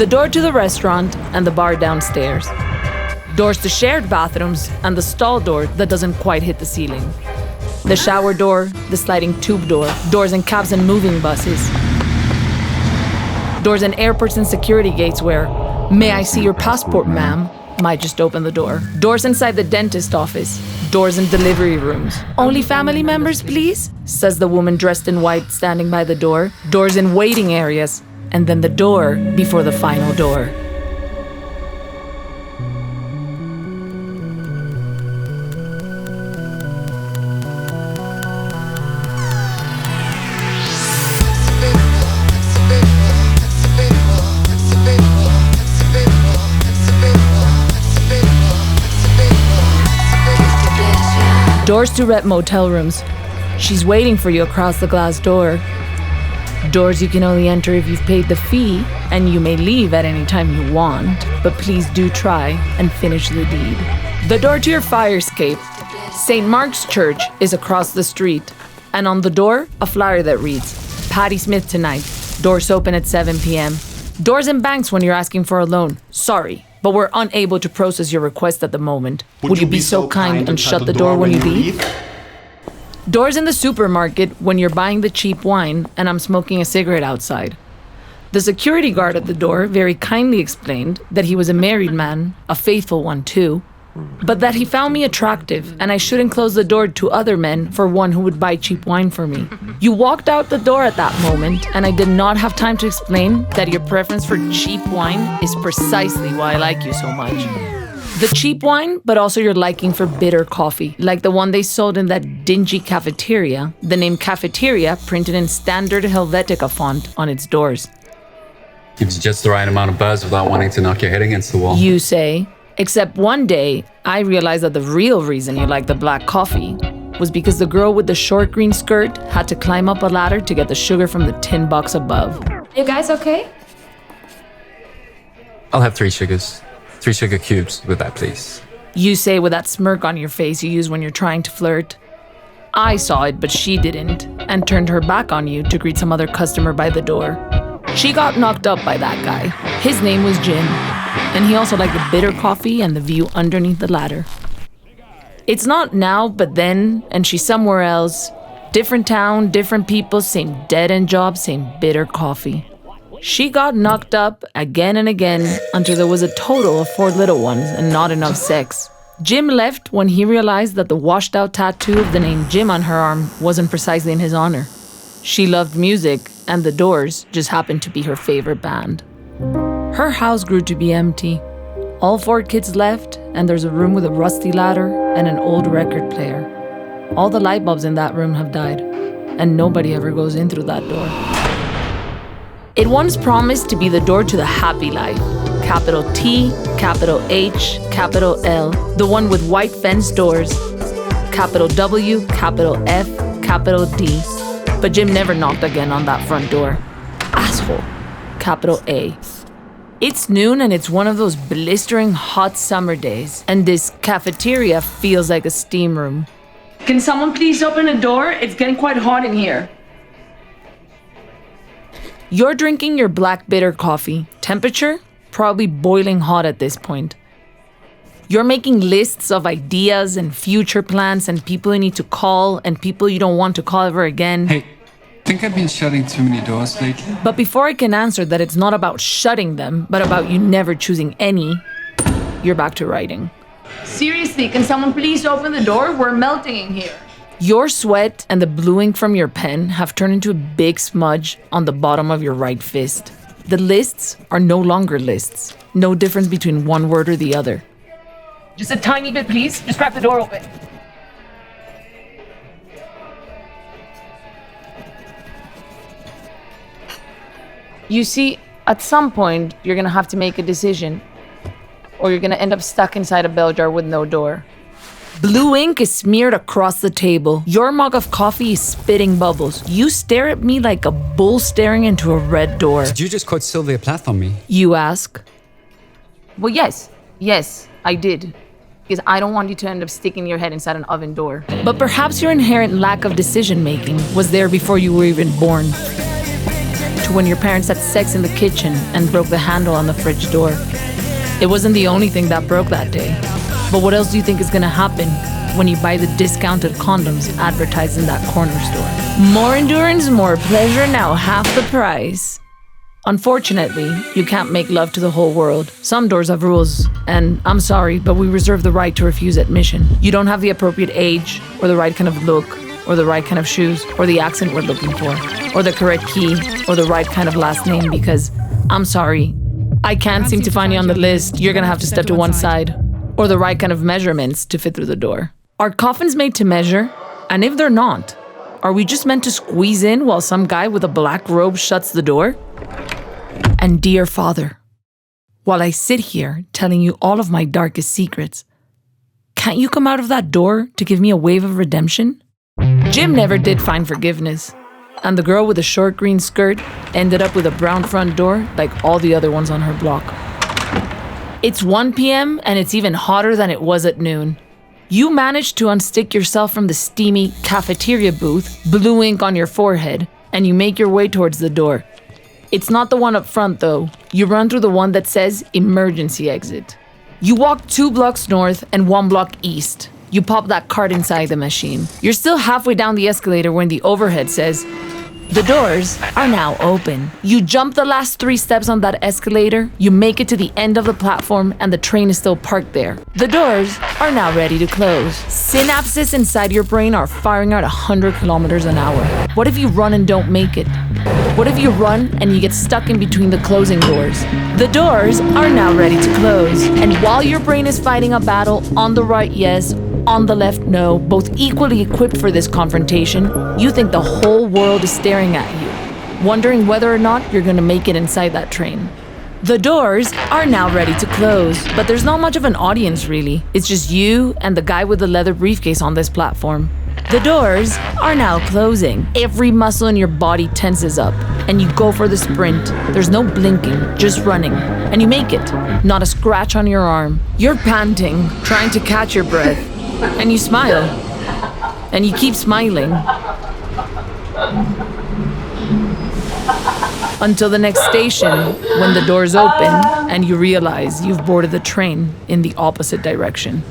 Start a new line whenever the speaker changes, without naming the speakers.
The door to the restaurant and the bar downstairs. Doors to shared bathrooms and the stall door that doesn't quite hit the ceiling. The shower door, the sliding tube door, doors in cabs and moving buses. Doors in airports and security gates where, "May I see your passport, ma'am?" might just open the door. Doors inside the dentist office. Doors in delivery rooms. "Only family members, please?" says the woman dressed in white standing by the door. Doors in waiting areas. And then the door before the final door. Doors to rent motel rooms. She's waiting for you across the glass door. Doors you can only enter if you've paid the fee, and you may leave at any time you want, but please do try and finish the deed. The door to your fire escape. St. Mark's Church is across the street, and on the door, a flyer that reads, "Patti Smith tonight. Doors open at 7 p.m. Doors and banks when you're asking for a loan. Sorry, but we're unable to process your request at the moment. Would you be so kind and shut the door when you leave? Doors in the supermarket when you're buying the cheap wine and I'm smoking a cigarette outside. The security guard at the door very kindly explained that he was a married man, a faithful one too, but that he found me attractive and I shouldn't close the door to other men for one who would buy cheap wine for me. You walked out the door at that moment and I did not have time to explain that your preference for cheap wine is precisely why I like you so much. The cheap wine, but also your liking for bitter coffee, like the one they sold in that dingy cafeteria, the name cafeteria printed in standard Helvetica font on its doors.
Gives you just the right amount of buzz without wanting to knock your head against the wall.
You say, except one day, I realized that the real reason you like the black coffee was because the girl with the short green skirt had to climb up a ladder to get the sugar from the tin box above.
You guys okay?
I'll have 3 sugars. 3 sugar cubes with that, please.
You say with that smirk on your face you use when you're trying to flirt. I saw it, but she didn't, and turned her back on you to greet some other customer by the door. She got knocked up by that guy. His name was Jim, and he also liked the bitter coffee and the view underneath the ladder. It's not now, but then, and she's somewhere else. Different town, different people, same dead-end job, same bitter coffee. She got knocked up again and again until there was a total of 4 little ones and not enough sex. Jim left when he realized that the washed-out tattoo of the name Jim on her arm wasn't precisely in his honor. She loved music, and the Doors just happened to be her favorite band. Her house grew to be empty. All 4 kids left, and there's a room with a rusty ladder and an old record player. All the light bulbs in that room have died, and nobody ever goes in through that door. It once promised to be the door to the happy life. Capital T, capital H, capital L, the one with white fenced doors. Capital W, capital F, capital D. But Jim never knocked again on that front door. Asshole. Capital A. It's noon and it's one of those blistering hot summer days, and this cafeteria feels like a steam room. Can someone please open the door? It's getting quite hot in here. You're drinking your black bitter coffee. Temperature? Probably boiling hot at this point. You're making lists of ideas and future plans and people you need to call and people you don't want to call ever again.
Hey, think I've been shutting too many doors lately?
But before I can answer that it's not about shutting them, but about you never choosing any, you're back to writing. Seriously, can someone please open the door? We're melting in here. Your sweat and the blue ink from your pen have turned into a big smudge on the bottom of your right fist. The lists are no longer lists. No difference between one word or the other. Just a tiny bit, please. Just crack the door open. You see, at some point, you're gonna have to make a decision, or you're gonna end up stuck inside a bell jar with no door. Blue ink is smeared across the table. Your mug of coffee is spitting bubbles. You stare at me like a bull staring into a red door.
Did you just quote Sylvia Plath on me?
You ask. Well, yes, I did. Because I don't want you to end up sticking your head inside an oven door. But perhaps your inherent lack of decision-making was there before you were even born. to when your parents had sex in the kitchen and broke the handle on the fridge door. It wasn't the only thing that broke that day. But what else do you think is gonna happen when you buy the discounted condoms advertised in that corner store? More endurance, more pleasure, now half the price. Unfortunately, you can't make love to the whole world. Some doors have rules, and I'm sorry, but we reserve the right to refuse admission. You don't have the appropriate age, or the right kind of look, or the right kind of shoes, or the accent we're looking for, or the correct key, or the right kind of last name, because, I'm sorry, I can't seem to find you on the list. You're gonna have to step to one side. Or the right kind of measurements to fit through the door. Are coffins made to measure? And if they're not, are we just meant to squeeze in while some guy with a black robe shuts the door? And dear Father, while I sit here telling you all of my darkest secrets, can't you come out of that door to give me a wave of redemption? Jim never did find forgiveness, and the girl with the short green skirt ended up with a brown front door like all the other ones on her block. It's 1 p.m. and it's even hotter than it was at noon. You managed to unstick yourself from the steamy cafeteria booth, blue ink on your forehead, and you make your way towards the door. It's not the one up front though. You run through the one that says emergency exit. You walk 2 blocks north and 1 block east. You pop that card inside the machine. You're still halfway down the escalator when the overhead says, "The doors are now open." You jump the last 3 steps on that escalator, you make it to the end of the platform, and the train is still parked there. The doors are now ready to close. Synapses inside your brain are firing out 100 kilometers an hour. What if you run and don't make it? What if you run and you get stuck in between the closing doors? The doors are now ready to close. And while your brain is fighting a battle on the right, yes, on the left, no, both equally equipped for this confrontation, you think the whole world is staring at you, wondering whether or not you're gonna make it inside that train. The doors are now ready to close, but there's not much of an audience really. It's just you and the guy with the leather briefcase on this platform. The doors are now closing. Every muscle in your body tenses up, and you go for the sprint. There's no blinking, just running. And you make it. Not a scratch on your arm. You're panting, trying to catch your breath. And you smile. And you keep smiling. Until the next station, when the doors open and you realize you've boarded the train in the opposite direction.